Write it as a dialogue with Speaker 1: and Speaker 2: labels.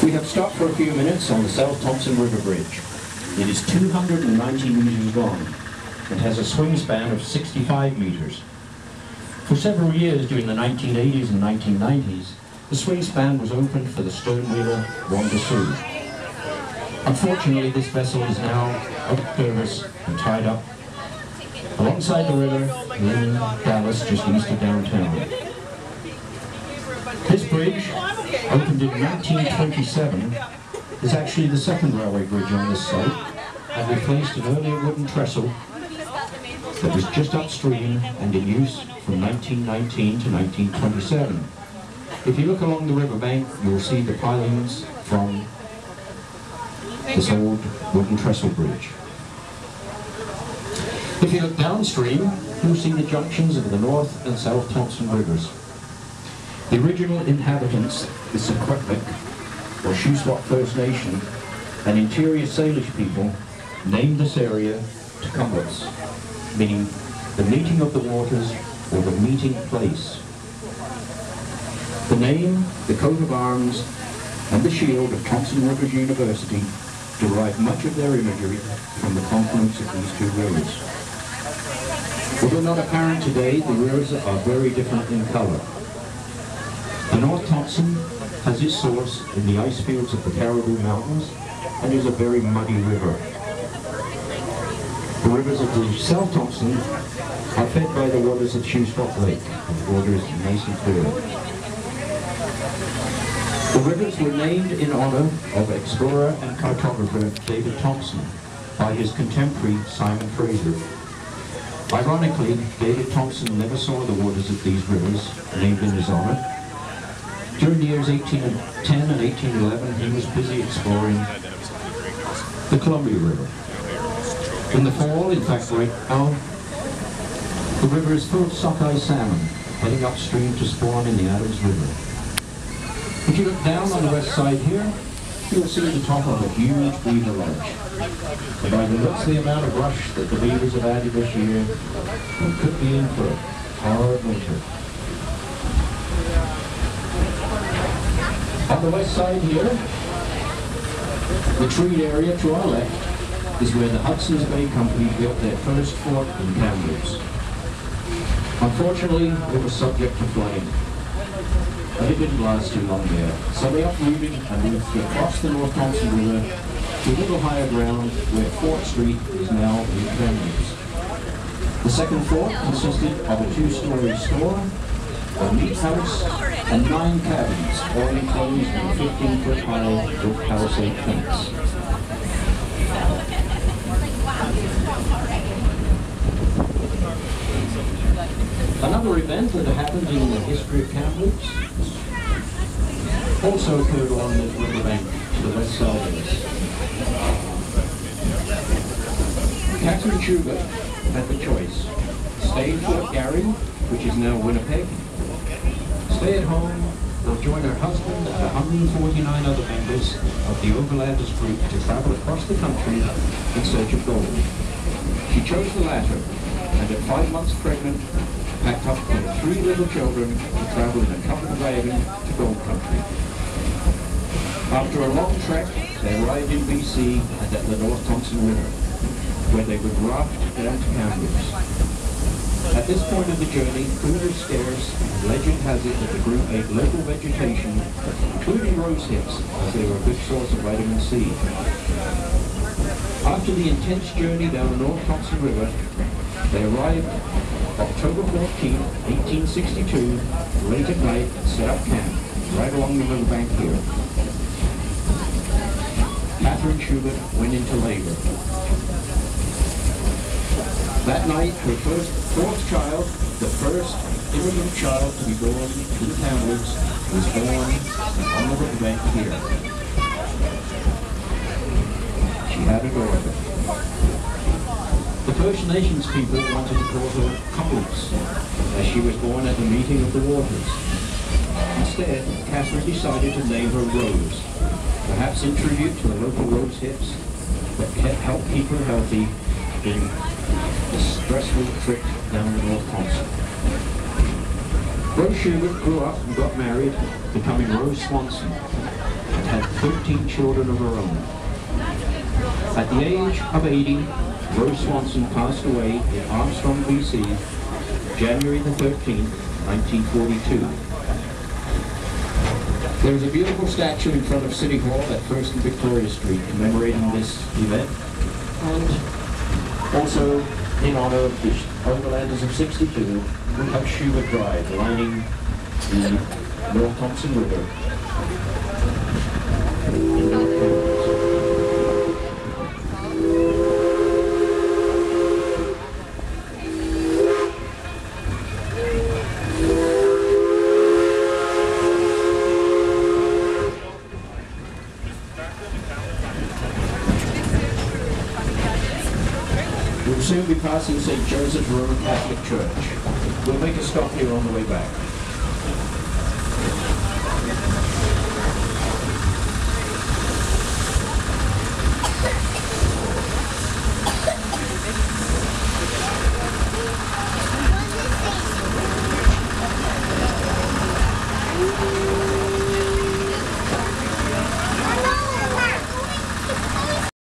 Speaker 1: We have stopped for a few minutes on the South Thompson River Bridge. It is 290 meters long and has a swing span of 65 meters. For several years during the 1980s and 1990s, the swing span was opened for the stern wheeler Wanda Sioux. Unfortunately, this vessel is now out of service and tied up alongside the river in Dallas, just east of downtown. This bridge, opened in 1927, is actually the second railway bridge on this site, and replaced an earlier wooden trestle that was just upstream and in use from 1919 to 1927. If you look along the riverbank, you'll see the pilings from this old wooden trestle bridge. If you look downstream, you'll see the junctions of the North and South Thompson rivers. The original inhabitants, the Secwepemc, or Shuswap First Nation, and interior Salish people, named this area to Kamloops, meaning the meeting of the waters or the meeting place. The name, the coat of arms, and the shield of Thompson River University derive much of their imagery from the confluence of these two rivers. Although not apparent today, the rivers are very different in colour. The North Thompson has its source in the ice fields of the Caribou Mountains and is a very muddy river. The rivers of the South Thompson are fed by the waters of Shuswap Lake, and the water is nice and clear. The rivers were named in honour of explorer and cartographer David Thompson by his contemporary Simon Fraser. Ironically, David Thompson never saw the waters of these rivers, named in his honour. During the years 1810 and 1811, he was busy exploring the Columbia River. In the fall, in fact right now, the river is full of sockeye salmon, heading upstream to spawn in the Adams River. If you look down on the west side here, you'll see the top of a huge beaver lodge. And by the looks of the amount of rush that the beavers have added this year, we could be in for a hard winter. On the west side here, the treed area to our left is where the Hudson's Bay Company built their first fort in Kamloops. Unfortunately, it was subject to flooding, but it didn't last too long there. So they uprooted and moved across the North Thompson River to a little higher ground where Fort Street is now in Kamloops. The second fort consisted of a two-story store, a meat house, and 9 cabins, all enclosed in a 15-foot-high wood palisade fence. Another event that happened in the history of Kamloops also occurred along the riverbank to the west side of us. Catherine Schubert had the choice: stay in Fort Garry, which is now Winnipeg, stay at home, or join her husband and 149 other members of the Overlanders group to travel across the country in search of gold. She chose the latter, and at 5 months pregnant, packed up her 3 little children to travel in a covered wagon to gold country. After a long trek, they arrived in BC and at the North Thompson River, where they would raft down to Kamloops. At this point of the journey, food is scarce, and legend has it that the group ate local vegetation, including rose hips, as they were a good source of vitamin C. After the intense journey down the North Thompson River, they arrived October 14, 1862, late at night, and set up camp right along the riverbank here. Catherine Schubert went into labor. That night, her fourth child, the first immigrant child to be born to the Kamloops, was born on the riverbank here. She had a daughter. The First Nations people wanted to call her Kamloops, as she was born at the meeting of the waters. Instead, Catherine decided to name her Rose, perhaps in tribute to the local rose hips that helped keep her healthy during the stressful trip down the North Thompson. Rose Schubert grew up and got married, becoming Rose Swanson, and had 13 children of her own. At the age of 80, Rose Swanson passed away in Armstrong, BC, January the 13th, 1942. There is a beautiful statue in front of City Hall at 1st and Victoria Street commemorating this event, and also in honor of the Overlanders of 62 who have Schubert Drive lining the North Thompson River in North Kamloops. We'll soon be passing St. Joseph's Roman Catholic Church. We'll make a stop here on the way back.